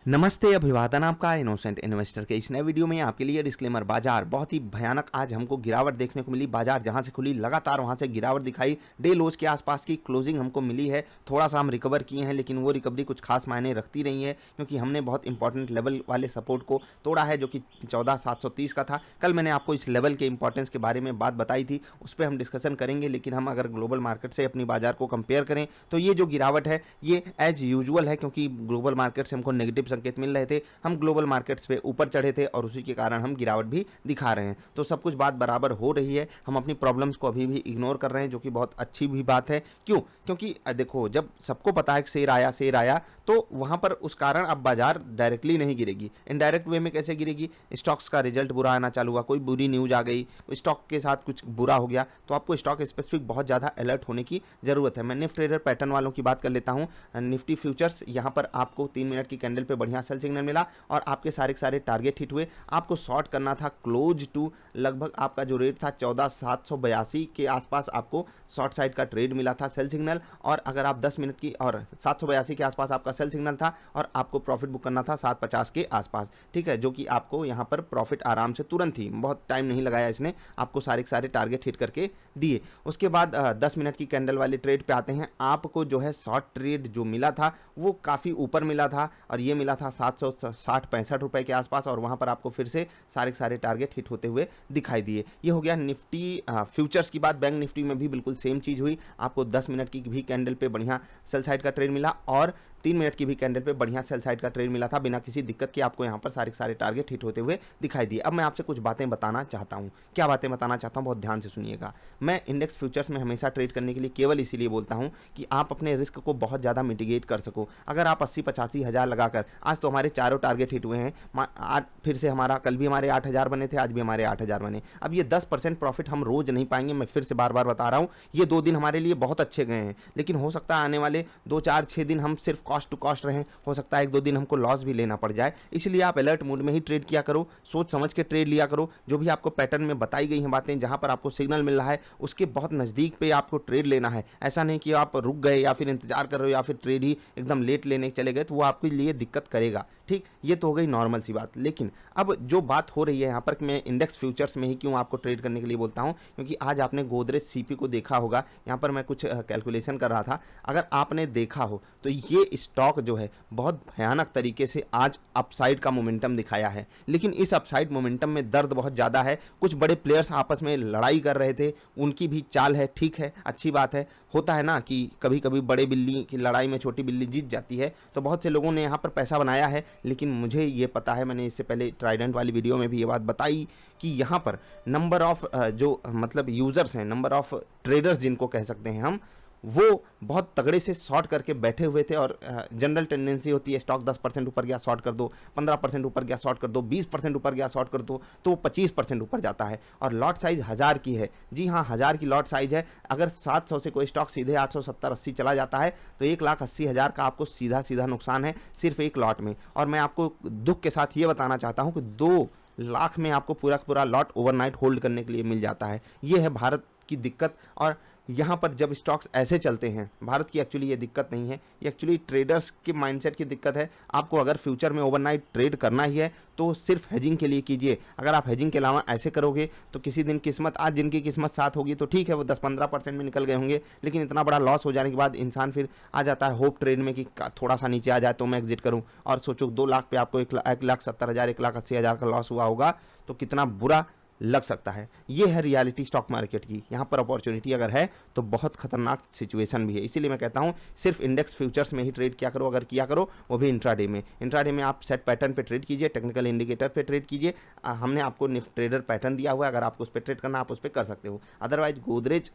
नमस्ते, अभिवादन आपका इनोसेंट इन्वेस्टर के इस नए वीडियो में आपके लिए डिस्क्लेमर। बाजार बहुत ही भयानक आज हमको गिरावट देखने को मिली। बाजार जहां से खुली लगातार वहां से गिरावट दिखाई। डे लोज के आसपास की क्लोजिंग हमको मिली है। थोड़ा सा हम रिकवर किए हैं, लेकिन वो रिकवरी कुछ खास मायने रखती नहीं है, क्योंकि हमने बहुत इंपॉर्टेंट लेवल वाले सपोर्ट को तोड़ा है, जो कि 14,730 का था। कल मैंने आपको इस लेवल के इंपॉर्टेंस के बारे में बात बताई थी, उस पर हम डिस्कशन करेंगे। लेकिन हम अगर ग्लोबल मार्केट से अपनी बाजार को कंपेयर करें तो ये जो गिरावट है ये एज यूजुअल है, क्योंकि ग्लोबल मार्केट से हमको नेगेटिव संकेत मिल रहे थे। हम ग्लोबल मार्केट्स पे ऊपर चढ़े थे और उसी के कारण हम गिरावट भी दिखा रहे हैं। तो सब कुछ बात बराबर हो रही है। हम अपनी प्रॉब्लम्स को अभी भी इग्नोर कर रहे हैं, जो कि बहुत अच्छी भी बात है। क्यों? क्योंकि देखो, जब सबको पता है कि शेयर आया तो वहां पर उस कारण अब बाजार डायरेक्टली नहीं गिरेगी, इनडायरेक्ट वे में कैसे गिरेगी? स्टॉक्स का रिजल्ट बुरा आना चालू हुआ, कोई बुरी न्यूज आ गई, स्टॉक के साथ कुछ बुरा हो गया, तो आपको स्टॉक स्पेसिफिक बहुत ज़्यादा अलर्ट होने की ज़रूरत है। मैं निफ्टी ट्रेडर पैटर्न वालों की बात कर लेता हूँ। निफ्टी फ्यूचर्स यहाँ पर आपको 3 मिनट की कैंडल पे बढ़िया सेल सिग्नल मिला और आपके सारे के सारे टारगेट हिट हुए। आपको शॉर्ट करना था क्लोज टू लगभग आपका जो रेट था 14,782 के आसपास आपको शॉर्ट साइड का ट्रेड मिला था, सेल सिग्नल। और अगर आप 10 मिनट की और 782 के आसपास आपका सेल सिग्नल था और आपको प्रॉफिट बुक करना था 750 के आसपास, ठीक है, जो कि आपको यहाँ पर प्रॉफिट आराम से तुरंत ही, बहुत टाइम नहीं लगाया इसने, आपको सारे के सारे टारगेट हिट करके दिए। उसके बाद 10 मिनट की कैंडल वाले ट्रेड पे आते हैं। आपको जो है शॉर्ट ट्रेड जो मिला था वो काफ़ी ऊपर मिला था और ये मिला था 760-65 रुपए के आसपास, और वहाँ पर आपको फिर से सारे के सारे टारगेट हिट होते हुए दिखाई दिए। ये हो गया निफ्टी फ्यूचर्स की बात। बैंक निफ्टी में भी बिल्कुल सेम चीज़ हुई। आपको 10 मिनट की भी कैंडल पे बढ़िया सेल साइड का ट्रेड मिला और 3 मिनट की भी कैंडल पे बढ़िया सेल साइड का ट्रेड मिला था। बिना किसी दिक्कत के आपको यहाँ पर सारे के सारे टारगेट हिट होते हुए दिखाई दिए। अब मैं आपसे कुछ बातें बताना चाहता हूँ। क्या बातें बताना चाहता हूँ, बहुत ध्यान से सुनिएगा। मैं इंडेक्स फ्यूचर्स में हमेशा ट्रेड करने के लिए केवल इसीलिए बोलता हूँ कि आप अपने रिस्क को बहुत ज़्यादा मिटिगेट कर सको। अगर आप 80-85 हज़ार लगाकर, आज तो हमारे चारों टारगेट हिट हुए हैं, आज फिर से हमारा, कल भी हमारे 8,000 बने थे, आज भी हमारे 8,000 बने। अब ये 10% प्रॉफिट हम रोज नहीं पाएंगे। मैं फिर से बार बार बता रहा हूँ, ये 2 दिन हमारे लिए बहुत अच्छे गए हैं, लेकिन हो सकता है आने वाले 2-4-6 दिन हम सिर्फ कॉस्ट टू कॉस्ट रहें। हो सकता है 1-2 दिन हमको लॉस भी लेना पड़ जाए। इसलिए आप अलर्ट मोड में ही ट्रेड किया करो, सोच समझ के ट्रेड लिया करो। जो भी आपको पैटर्न में बताई गई हैं बातें, जहां पर आपको सिग्नल मिल रहा है उसके बहुत नज़दीक पे आपको ट्रेड लेना है। ऐसा नहीं कि आप रुक गए या फिर इंतजार कर रहे हो या फिर ट्रेड ही एकदम लेट लेने चले गए, तो वो आपके लिए दिक्कत करेगा। ठीक, ये तो हो गई नॉर्मल सी बात। लेकिन अब जो बात हो रही है यहाँ पर, मैं इंडेक्स फ्यूचर्स में ही क्यों आपको ट्रेड करने के लिए बोलता हूँ, क्योंकि आज आपने गोदरेज सीपी को देखा होगा। यहाँ पर मैं कुछ कैलकुलेशन कर रहा था, अगर आपने देखा हो तो ये स्टॉक जो है बहुत भयानक तरीके से आज अपसाइड का मोमेंटम दिखाया है। लेकिन इस अपसाइड मोमेंटम में दर्द बहुत ज़्यादा है। कुछ बड़े प्लेयर्स आपस में लड़ाई कर रहे थे, उनकी भी चाल है, ठीक है, अच्छी बात है। होता है ना कि कभी कभी बड़े बिल्ली की लड़ाई में छोटी बिल्ली जीत जाती है, तो बहुत से लोगों ने यहाँ पर पैसा बनाया है। लेकिन मुझे ये पता है, मैंने इससे पहले ट्राइडेंट वाली वीडियो में भी ये बात बताई कि यहाँ पर नंबर ऑफ जो मतलब यूज़र्स हैं, नंबर ऑफ ट्रेडर्स जिनको कह सकते हैं हम, वो बहुत तगड़े से शॉर्ट करके बैठे हुए थे। और जनरल टेंडेंसी होती है, स्टॉक 10% ऊपर गया शॉर्ट कर दो, 15% ऊपर गया शॉर्ट कर दो, 20% ऊपर गया शॉर्ट कर दो, तो वो 25% ऊपर जाता है। और लॉट साइज 1000 की है। जी हाँ, 1000 की लॉट साइज है। अगर 700 से कोई स्टॉक सीधे 870-80 चला जाता है तो 1,80,000 का आपको सीधा सीधा नुकसान है सिर्फ एक लॉट में। और मैं आपको दुख के साथ ये बताना चाहता हूँ कि 2 लाख में आपको पूरा पूरा लॉट ओवरनाइट होल्ड करने के लिए मिल जाता है। ये है भारत की दिक्कत। और यहाँ पर जब स्टॉक्स ऐसे चलते हैं, भारत की एक्चुअली ये दिक्कत नहीं है, ये एक्चुअली ट्रेडर्स के माइंडसेट की दिक्कत है। आपको अगर फ्यूचर में ओवरनाइट ट्रेड करना ही है तो सिर्फ हेजिंग के लिए कीजिए। अगर आप हेजिंग के अलावा ऐसे करोगे तो किसी दिन किस्मत, आज जिनकी किस्मत साथ होगी तो ठीक है, वो 10-15% में निकल गए होंगे, लेकिन इतना बड़ा लॉस हो जाने के बाद इंसान फिर आ जाता है होप ट्रेड में कि थोड़ा सा नीचे आ जाए तो मैं एग्जिट करूँ। और सोचो 2 लाख पे आपको 1,70,000 1,80,000 का लॉस हुआ होगा तो कितना बुरा लग सकता है। ये है रियलिटी स्टॉक मार्केट की। यहाँ पर अपॉर्चुनिटी अगर है तो बहुत खतरनाक सिचुएशन भी है। इसीलिए मैं कहता हूँ सिर्फ इंडेक्स फ्यूचर्स में ही ट्रेड किया करो, अगर किया करो वो भी इंट्राडे में। इंट्राडे में आप सेट पैटर्न पे ट्रेड कीजिए, टेक्निकल इंडिकेटर पे ट्रेड कीजिए। हमने आपको निफ्टी ट्रेडर पैटर्न दिया हुआ है, अगर आपको उस पर ट्रेड करना आप उस पर कर सकते हो। अदरवाइज गोदरेज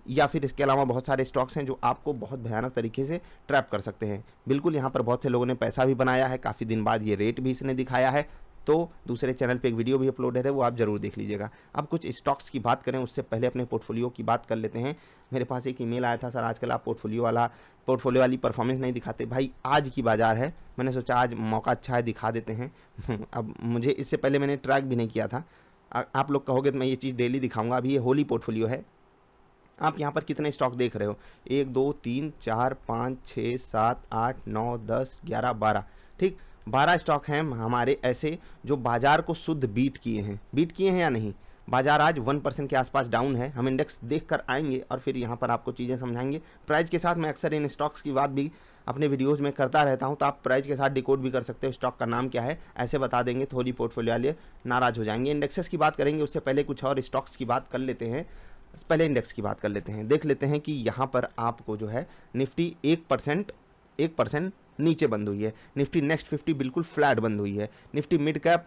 या फिर इसके अलावा बहुत सारे स्टॉक्स हैं जो आपको बहुत भयानक तरीके से ट्रैप कर सकते हैं। बिल्कुल, यहाँ पर बहुत से लोगों ने पैसा भी बनाया है, काफ़ी दिन बाद ये रेट भी इसने दिखाया है। तो दूसरे चैनल पे एक वीडियो भी अपलोडेड है, वो आप जरूर देख लीजिएगा। अब कुछ स्टॉक्स की बात करें उससे पहले अपने पोर्टफोलियो की बात कर लेते हैं। मेरे पास एक ईमेल आया था, सर आजकल आप पोर्टफोलियो वाली परफॉर्मेंस नहीं दिखाते। भाई, आज की बाजार है, मैंने सोचा आज मौका अच्छा है, दिखा देते हैं। अब मुझे इससे पहले मैंने ट्रैक भी नहीं किया था। आप लोग कहोगे तो मैं ये चीज़ डेली दिखाऊंगा। अभी ये होली पोर्टफोलियो है। आप यहाँ पर कितने स्टॉक देख रहे हो? 1 2 3 4 5 6 7 8 9 10 11 12, ठीक। 12 स्टॉक हैं हमारे ऐसे जो बाजार को शुद्ध बीट किए हैं या नहीं। बाजार आज 1% के आसपास डाउन है। हम इंडेक्स देखकर आएंगे और फिर यहाँ पर आपको चीज़ें समझाएंगे। प्राइस के साथ मैं अक्सर इन स्टॉक्स की बात भी अपने वीडियोस में करता रहता हूँ, तो आप प्राइस के साथ डिकोड भी कर सकते हो। स्टॉक का नाम क्या है ऐसे बता देंगे, थोड़ी पोर्टफोलियो वाले नाराज हो जाएंगे। इंडेक्सेस की बात करेंगे, उससे पहले कुछ और स्टॉक्स की बात कर लेते हैं। पहले इंडेक्स की बात कर लेते हैं। देख लेते हैं कि यहाँ पर आपको जो है निफ्टी 1% नीचे बंद हुई है। निफ्टी नेक्स्ट 50 बिल्कुल फ्लैट बंद हुई है। निफ्टी मिड कैप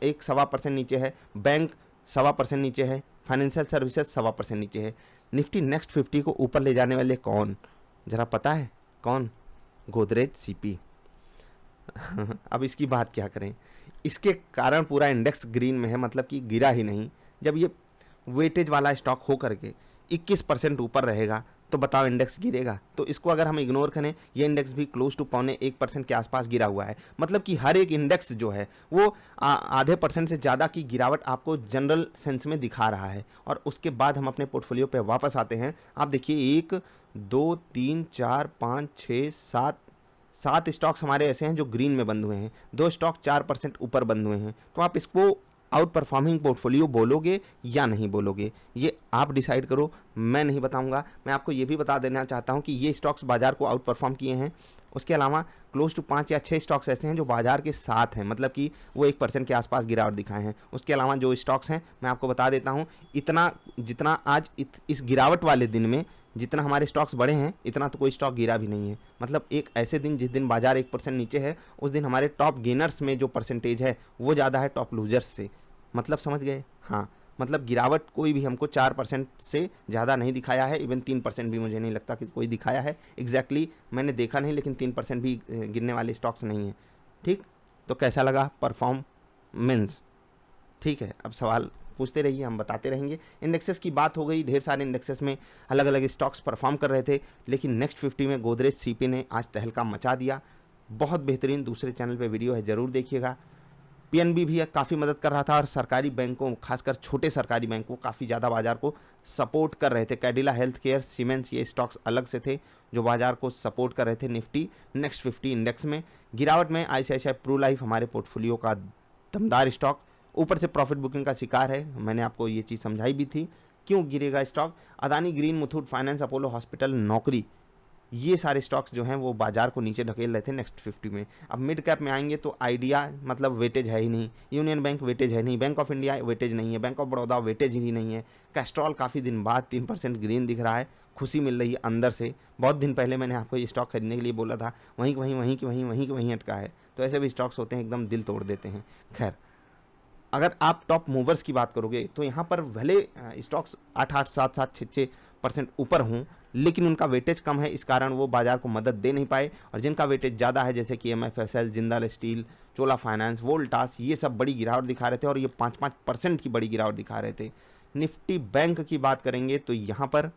1.25% नीचे है। बैंक 1.25% नीचे है। फाइनेंशियल सर्विसेज 1.25% नीचे है। निफ्टी नेक्स्ट 50 को ऊपर ले जाने वाले कौन, जरा पता है कौन? गोदरेज सीपी। अब इसकी बात क्या करें, इसके कारण पूरा इंडेक्स ग्रीन में है, मतलब कि गिरा ही नहीं। जब ये वेटेज वाला स्टॉक हो करके 21% ऊपर रहेगा तो बताओ इंडेक्स गिरेगा? तो इसको अगर हम इग्नोर करें, ये इंडेक्स भी क्लोज टू 0.25% के आसपास गिरा हुआ है। मतलब कि हर एक इंडेक्स जो है वो आधे % से ज़्यादा की गिरावट आपको जनरल सेंस में दिखा रहा है। और उसके बाद हम अपने पोर्टफोलियो पे वापस आते हैं। आप देखिए 1 2 3 4 5 6 7 स्टॉक्स हमारे ऐसे हैं जो ग्रीन में बंद हुए हैं। 2 स्टॉक 4% ऊपर बंद हुए हैं। तो आप इसको आउट परफॉर्मिंग पोर्टफोलियो बोलोगे या नहीं बोलोगे, ये आप डिसाइड करो, मैं नहीं बताऊंगा। मैं आपको ये भी बता देना चाहता हूं कि ये स्टॉक्स बाजार को आउट परफॉर्म किए हैं। उसके अलावा क्लोज टू 5 या 6 स्टॉक्स ऐसे हैं जो बाजार के साथ हैं, मतलब कि वो 1% के आसपास गिरावट दिखाए हैं। उसके अलावा जो स्टॉक्स हैं मैं आपको बता देता हूँ, इतना जितना आज इस गिरावट वाले दिन में जितना हमारे स्टॉक्स बढ़े हैं, इतना तो कोई स्टॉक गिरा भी नहीं है। मतलब एक ऐसे दिन जिस दिन बाजार 1% नीचे है, उस दिन हमारे टॉप गेनर्स में जो परसेंटेज है वो ज़्यादा है टॉप लूजर्स से। मतलब समझ गए? हाँ, मतलब गिरावट कोई भी हमको 4% से ज़्यादा नहीं दिखाया है। इवन 3% भी मुझे नहीं लगता कि कोई दिखाया है। एग्जैक्टली मैंने देखा नहीं, लेकिन 3% भी गिरने वाले स्टॉक्स नहीं हैं। ठीक, तो कैसा लगा परफॉर्मेंस? ठीक है, अब सवाल पूछते रहिए, हम बताते रहेंगे। इंडेक्सेस की बात हो गई, ढेर सारे इंडेक्सेस में अलग अलग स्टॉक्स परफॉर्म कर रहे थे, लेकिन नेक्स्ट 50 में गोदरेज सीपी ने आज तहलका मचा दिया। बहुत बेहतरीन दूसरे चैनल पे वीडियो है, ज़रूर देखिएगा। पीएनबी भी काफ़ी मदद कर रहा था और सरकारी बैंकों, खासकर छोटे सरकारी बैंकों काफ़ी ज़्यादा बाजार को सपोर्ट कर रहे थे। कैडिला हेल्थ केयर, सीमेंस, ये स्टॉक्स अलग से थे जो बाजार को सपोर्ट कर रहे थे। निफ्टी नेक्स्ट 50 इंडेक्स में गिरावट में आईसीआईसीआई प्रू लाइफ हमारे पोर्टफोलियो का दमदार स्टॉक ऊपर से प्रॉफिट बुकिंग का शिकार है। मैंने आपको ये चीज़ समझाई भी थी क्यों गिरेगा stock. Adani green, Muthoot finance, Apollo hospital, नौकरी, ये सारे स्टॉक्स जो हैं वो बाजार को नीचे ढकेल रहे थे नेक्स्ट 50 में। अब मिड कैप में आएंगे तो आइडिया मतलब वेटेज है ही नहीं, यूनियन बैंक वेटेज है नहीं, बैंक ऑफ इंडिया वेटेज नहीं है, बैंक ऑफ बड़ौदा वेटेज ही नहीं है। कैस्ट्रॉल काफ़ी दिन बाद 3% ग्रीन दिख रहा है, खुशी मिल रही है अंदर से। बहुत दिन पहले मैंने आपको ये स्टॉक खरीदने के लिए बोला था, वहीं अटका है। तो ऐसे भी स्टॉक्स होते हैं, एकदम दिल तोड़ देते हैं। खैर, अगर आप टॉप मूवर्स की बात करोगे तो यहाँ पर भले स्टॉक्स 8-8, 7-7, 6% ऊपर हों, लेकिन उनका वेटेज कम है, इस कारण वो बाजार को मदद दे नहीं पाए। और जिनका वेटेज ज़्यादा है जैसे कि एमएफएसएल, जिंदाल स्टील, चोला फाइनेंस, वोल्टास, ये सब बड़ी गिरावट दिखा रहे थे और ये 5-5% की बड़ी गिरावट दिखा रहे थे। निफ्टी बैंक की बात करेंगे तो यहाँ पर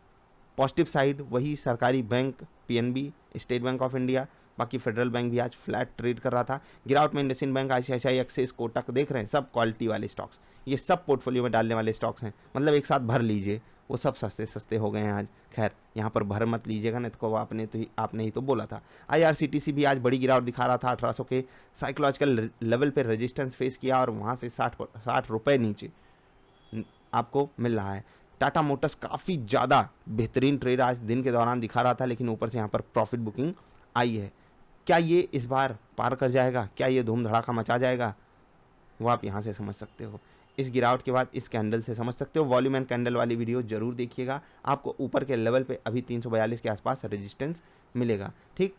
पॉजिटिव साइड वही सरकारी bank, PNB, state bank of India, बाकी फेडरल बैंक भी आज फ्लैट ट्रेड कर रहा था। गिरावट में IndusInd bank, ICICI, axis, Kotak, देख रहे हैं सब क्वालिटी वाले स्टॉक्स। ये सब पोर्टफोलियो में डालने वाले स्टॉक्स हैं, मतलब एक साथ भर लीजिए, वो सब सस्ते सस्ते हो गए हैं आज। खैर, यहाँ पर भर मत लीजिएगा, नहीं तो आपने ही तो बोला था। आईआरसीटीसी भी आज बड़ी गिरावट दिखा रहा था, 1800 के साइकोलॉजिकल लेवल पर रेजिस्टेंस फेस किया और वहाँ से 60 रुपये नीचे आपको मिल रहा है। टाटा मोटर्स काफ़ी ज़्यादा बेहतरीन ट्रेड आज दिन के दौरान दिखा रहा था, लेकिन ऊपर से यहाँ पर प्रॉफिट बुकिंग आई है। क्या ये इस बार पार कर जाएगा? क्या ये धूम धड़ाका मचा जाएगा? वो आप यहाँ से समझ सकते हो, इस गिरावट के बाद इस कैंडल से समझ सकते हो। वॉल्यूम एंड कैंडल वाली वीडियो जरूर देखिएगा, आपको ऊपर के लेवल पे अभी 342 के आसपास रेजिस्टेंस मिलेगा। ठीक,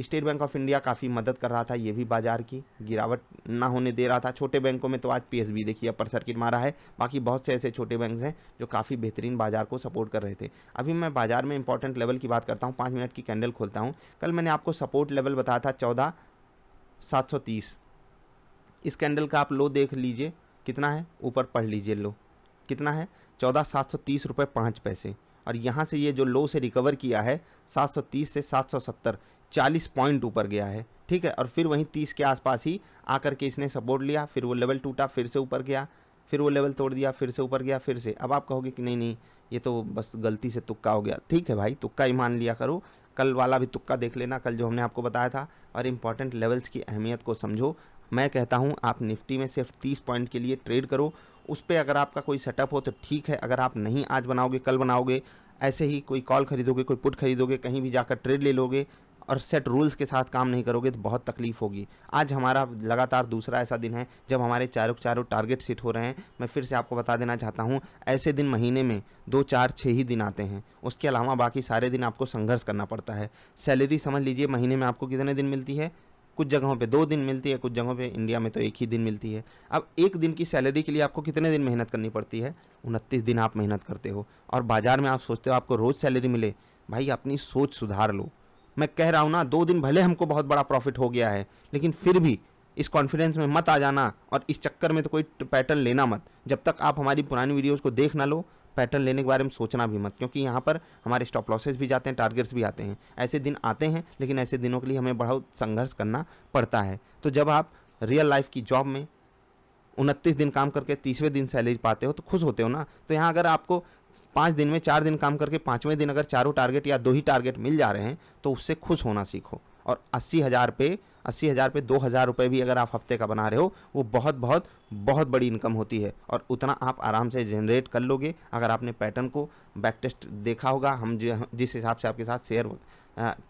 स्टेट बैंक ऑफ इंडिया काफ़ी मदद कर रहा था, ये भी बाजार की गिरावट ना होने दे रहा था। छोटे बैंकों में तो आज पीएसबी देखिए अपर सर्किट मारा है, बाकी बहुत से ऐसे छोटे बैंक हैं जो काफ़ी बेहतरीन बाजार को सपोर्ट कर रहे थे। अभी मैं बाजार में इंपॉर्टेंट लेवल की बात करता हूँ, 5 मिनट की कैंडल खोलता हूँ। कल मैंने आपको सपोर्ट लेवल बताया था 14,730। इस कैंडल का आप लो देख लीजिए कितना है, ऊपर पढ़ लीजिए लो कितना है, 14,730 रुपये 5 पैसे। और यहाँ से ये जो लो से रिकवर किया है 730 से 770, 40 पॉइंट ऊपर गया है। ठीक है, और फिर वहीं 30 के आसपास ही आकर के इसने सपोर्ट लिया, फिर वो लेवल टूटा, फिर से ऊपर गया, फिर वो लेवल तोड़ दिया, फिर से ऊपर गया, फिर से। अब आप कहोगे कि नहीं ये तो बस गलती से तुक्का हो गया। ठीक है भाई, तुक्का ही मान लिया करो, कल वाला भी तुक्का देख लेना, कल जो हमने आपको बताया था, और इम्पॉर्टेंट लेवल्स की अहमियत को समझो। मैं कहता हूँ आप निफ्टी में सिर्फ 30 पॉइंट के लिए ट्रेड करो। उस पर अगर आपका कोई सेटअप हो तो ठीक है, अगर आप नहीं आज बनाओगे कल बनाओगे, ऐसे ही कोई कॉल खरीदोगे, कोई पुट खरीदोगे, कहीं भी जाकर ट्रेड ले लोगे और सेट रूल्स के साथ काम नहीं करोगे तो बहुत तकलीफ होगी। आज हमारा लगातार दूसरा ऐसा दिन है जब हमारे चारों टारगेट सेट हो रहे हैं। मैं फिर से आपको बता देना चाहता हूँ, ऐसे दिन महीने में 2, 4, 6 ही दिन आते हैं, उसके अलावा बाकी सारे दिन आपको संघर्ष करना पड़ता है। सैलरी समझ लीजिए महीने में आपको कितने दिन मिलती है, कुछ जगहों पे 2 दिन मिलती है, कुछ जगहों पे इंडिया में तो 1 ही दिन मिलती है। अब 1 दिन की सैलरी के लिए आपको कितने दिन मेहनत करनी पड़ती है, 29 दिन आप मेहनत करते हो। और बाजार में आप सोचते हो आपको रोज़ सैलरी मिले। भाई अपनी सोच सुधार लो। मैं कह रहा हूँ ना, 2 दिन भले हमको बहुत बड़ा प्रॉफिट हो गया है, लेकिन फिर भी इस कॉन्फिडेंस में मत आ जाना और इस चक्कर में तो कोई पैटर्न लेना मत। जब तक आप हमारी पुरानी वीडियोज़ को देख ना लो, पैटर्न लेने के बारे में सोचना भी मत, क्योंकि यहाँ पर हमारे स्टॉप लॉसेस भी जाते हैं, टारगेट्स भी आते हैं। ऐसे दिन आते हैं, लेकिन ऐसे दिनों के लिए हमें बहुत संघर्ष करना पड़ता है। तो जब आप रियल लाइफ की जॉब में 29 दिन काम करके 30वें दिन सैलरी पाते हो तो खुश होते हो ना। तो यहाँ अगर आपको 5 दिन में 4 दिन काम करके 5वें दिन अगर चारों टारगेट या 2 ही टारगेट मिल जा रहे हैं तो उससे खुश होना सीखो। और 80,000 पे 2,000 रुपये भी अगर आप हफ्ते का बना रहे हो, वो बहुत बहुत बहुत बड़ी इनकम होती है और उतना आप आराम से जनरेट कर लोगे अगर आपने पैटर्न को बैक टेस्ट देखा होगा। हम जिस हिसाब से आपके साथ शेयर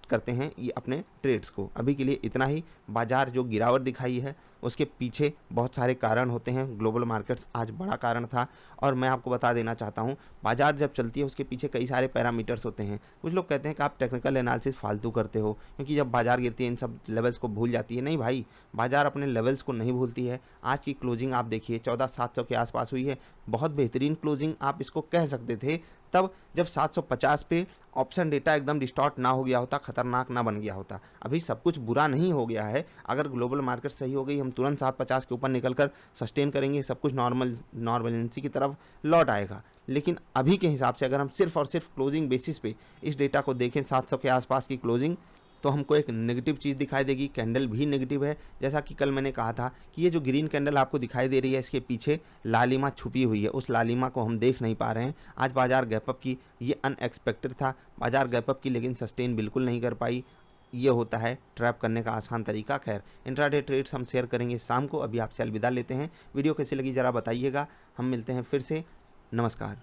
करते हैं ये अपने ट्रेड्स को। अभी के लिए इतना ही। बाजार जो गिरावट दिखाई है उसके पीछे बहुत सारे कारण होते हैं। ग्लोबल मार्केट्स आज बड़ा कारण था और मैं आपको बता देना चाहता हूँ, बाजार जब चलती है उसके पीछे कई सारे पैरामीटर्स होते हैं। कुछ लोग कहते हैं कि आप टेक्निकल एनालिसिस फालतू करते हो क्योंकि जब बाजार गिरती है इन सब लेवल्स को भूल जाती है। नहीं भाई, बाजार अपने लेवल्स को नहीं भूलती है। आज की क्लोजिंग आप देखिए 14,700 के आसपास हुई है। बहुत बेहतरीन क्लोजिंग आप इसको कह सकते थे तब जब 750 पे ऑप्शन डेटा एकदम डिस्टॉर्ट ना हो गया होता, खतरनाक ना बन गया होता। अभी सब कुछ बुरा नहीं हो गया है। अगर ग्लोबल मार्केट सही हो गई, हम तुरंत 750 के ऊपर निकलकर सस्टेन करेंगे, सब कुछ नॉर्मलेंसी की तरफ लौट आएगा। लेकिन अभी के हिसाब से अगर हम सिर्फ और सिर्फ क्लोजिंग बेसिस पे इस डेटा को देखें, 700 के आसपास की क्लोजिंग, तो हमको एक नेगेटिव चीज़ दिखाई देगी। कैंडल भी नेगेटिव है। जैसा कि कल मैंने कहा था कि ये जो ग्रीन कैंडल आपको दिखाई दे रही है इसके पीछे लालिमा छुपी हुई है, उस लालिमा को हम देख नहीं पा रहे हैं। आज बाजार गैपअप की, ये अनएक्सपेक्टेड था बाजार गैपअप की, लेकिन सस्टेन बिल्कुल नहीं कर पाई। ये होता है ट्रैप करने का आसान तरीका। खैर, इंट्राडे ट्रेड्स हम शेयर करेंगे शाम को। अभी आपसे अलविदा लेते हैं। वीडियो कैसी लगी ज़रा बताइएगा। हम मिलते हैं फिर से। नमस्कार।